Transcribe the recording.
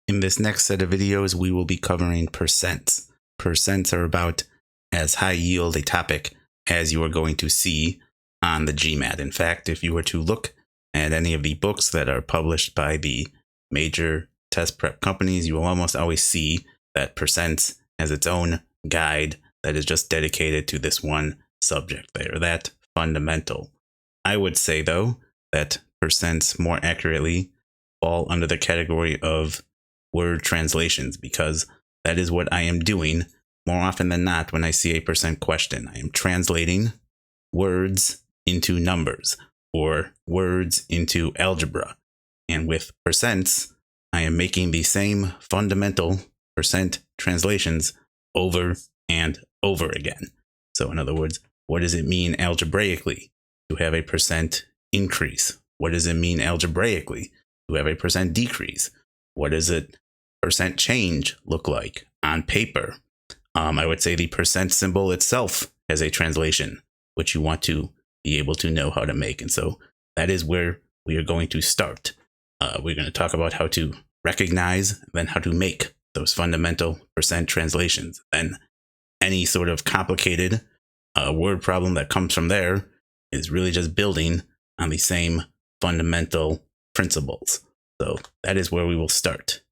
In this next set of videos, we will be covering percents. Percents are about as high yield a topic as you are going to see on the GMAT. In fact, if you were to look at any of the books that are published by the major test prep companies, you will almost always see that percents has its own guide that is just dedicated to this one subject. They are that fundamental. I would say, though, that percents more accurately fall under the category of word translations, because that is what I am doing more often than not when I see a percent question. I am translating words into numbers or words into algebra. And with percents, I am making the same fundamental percent translations over and over again. So in other words, what does it mean algebraically to have a percent increase? What does it mean algebraically to have a percent decrease? What does a percent change look like on paper? I would say the percent symbol itself has a translation, which you want to be able to know how to make. And so that is where we are going to start. We're going to talk about how to recognize, then how to make those fundamental percent translations. Then any sort of complicated word problem that comes from there is really just building on the same fundamental principles. So that is where we will start.